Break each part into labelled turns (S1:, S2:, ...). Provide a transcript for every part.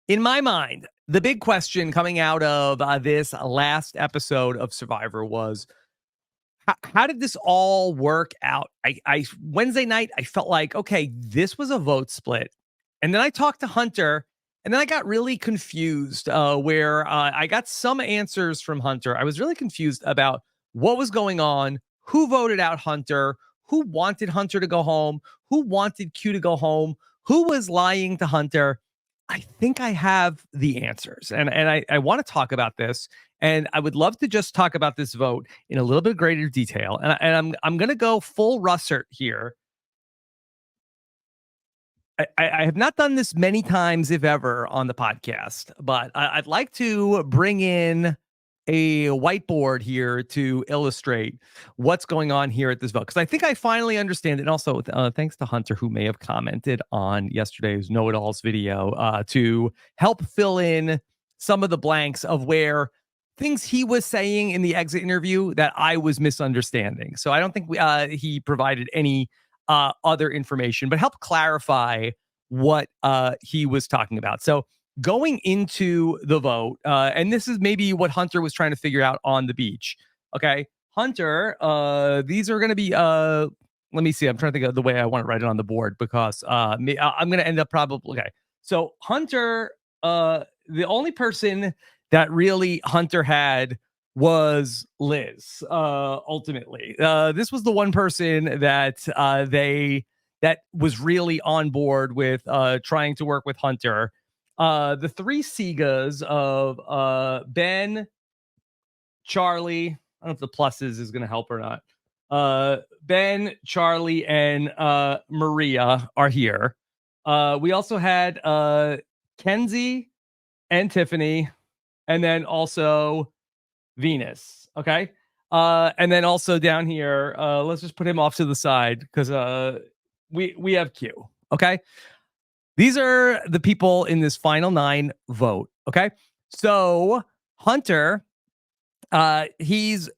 S1: In my mind, the big question coming out of this last episode of Survivor was how did this all work out? I Wednesday night, I felt like, okay, this was a vote split. And then I talked to Hunter, and then I got really confused where I got some answers from Hunter. I was really confused about what was going on, who voted out Hunter, who wanted Hunter to go home, who wanted Q to go home, who was lying to Hunter. I think I have the answers, and I want to talk about this, and I would love to just talk about this vote in a little bit greater detail. And I'm going to go full Russert here. I have not done this many times, if ever, on the podcast, but I'd like to bring in a whiteboard here to illustrate what's going on here at this vote, because I think I finally understand it. And also, thanks to Hunter, who may have commented on yesterday's Know It Alls video to help fill in some of the blanks of where things he was saying in the exit interview that I was misunderstanding. So I don't think he provided any other information, but help clarify what he was talking about. So going into the vote, and this is maybe what Hunter was trying to figure out on the beach. Okay, Hunter, these are going to be, let me see. I'm trying to think of the way I want to write it on the board, because I'm going to end up probably, okay. So Hunter, the only person that really Hunter had was Liz, ultimately. This was the one person that that was really on board with trying to work with Hunter. The three Segas of Ben, Charlie, I don't know if the pluses is going to help or not. Ben, Charlie, and Maria are here. We also had Kenzie and Tiffany, and then also Venus. Okay. And then also down here, let's just put him off to the side because we have Q. Okay. These are the people in this final 9 vote. Okay. So Hunter, he's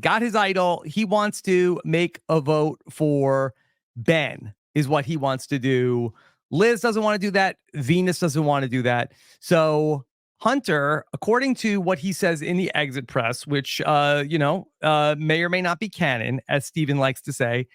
S1: got his idol. He wants to make a vote for Ben, is what he wants to do. Liz doesn't want to do that. Venus doesn't want to do that. So Hunter, according to what he says in the exit press, which may or may not be canon, as Steven likes to say,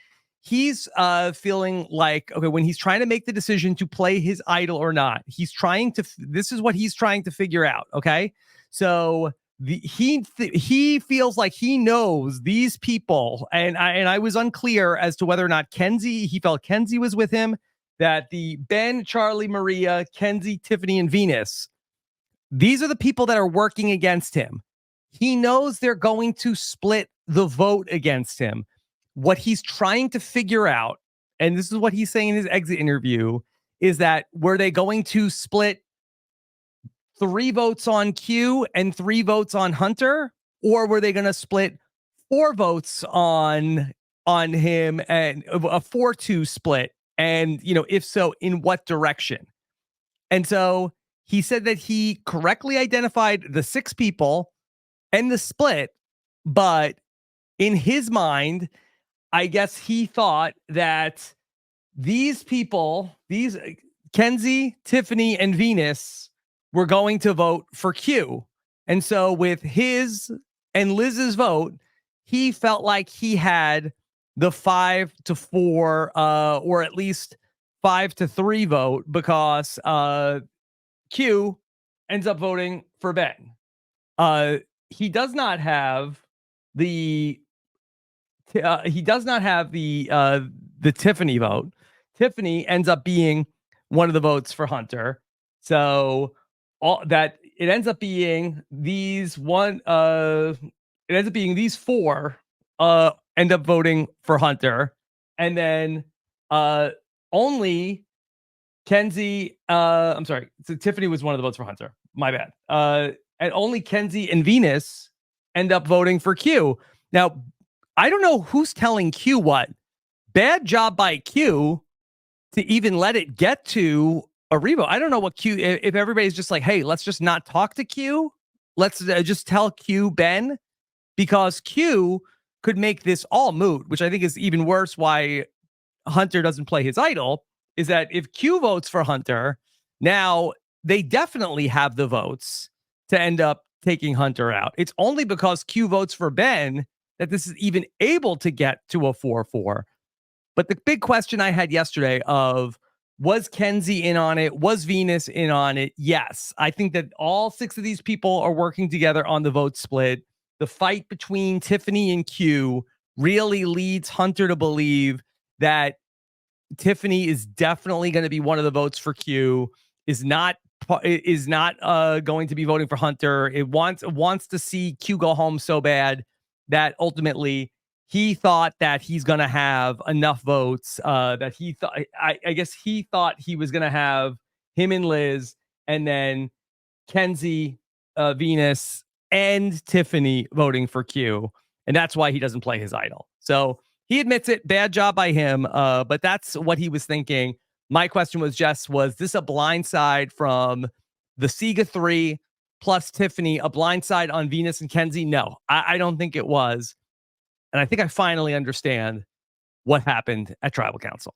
S1: he's feeling like, okay, when he's trying to make the decision to play his idol or not, this is what he's trying to figure out. Okay, so he feels like he knows these people, and I was unclear as to whether or not he felt Kenzie was with him, that the Ben, Charlie, Maria, Kenzie, Tiffany, and Venus, these are the people that are working against him. He knows they're going to split the vote against him. What he's trying to figure out, and this is what he's saying in his exit interview, is that were they going to split 3 votes on Q and 3 votes on Hunter, or were they going to split 4 votes on him and a 4-2 split? And, if so, in what direction? And so he said that he correctly identified the 6 people and the split, but in his mind, I guess he thought that these people, these Kenzie, Tiffany, and Venus, were going to vote for Q. And so with his and Liz's vote, he felt like he had the 5-4, or at least 5-3 vote, because Q ends up voting for Ben. He does not have the Tiffany vote. Tiffany ends up being one of the votes for Hunter. So it ends up being these 4 end up voting for Hunter, and then only Kenzie, I'm sorry, so Tiffany was one of the votes for Hunter. My bad. And only Kenzie and Venus end up voting for Q. Now, I don't know who's telling Q what. Bad job by Q to even let it get to a revote. I don't know what Q, if everybody's just like, hey, let's just not talk to Q. Let's just tell Q Ben, because Q could make this all moot, which I think is even worse why Hunter doesn't play his idol, is that if Q votes for Hunter, now they definitely have the votes to end up taking Hunter out. It's only because Q votes for Ben that this is even able to get to a 4-4. But the big question I had yesterday of, was Kenzie in on it? Was Venus in on it? Yes. I think that all 6 of these people are working together on the vote split. The fight between Tiffany and Q really leads Hunter to believe that Tiffany is definitely going to be one of the votes for Q, is not going to be voting for Hunter. It wants to see Q go home so bad that ultimately he thought that he's going to have enough votes, that he thought, I guess he thought he was going to have him and Liz, and then Kenzie, Venus, and Tiffany voting for Q. And that's why he doesn't play his idol. So he admits it. Bad job by him. But that's what he was thinking. My question was, Jess, was this a blindside from the Sega 3 plus Tiffany, a blindside on Venus and Kenzie? No, I don't think it was. And I think I finally understand what happened at Tribal Council.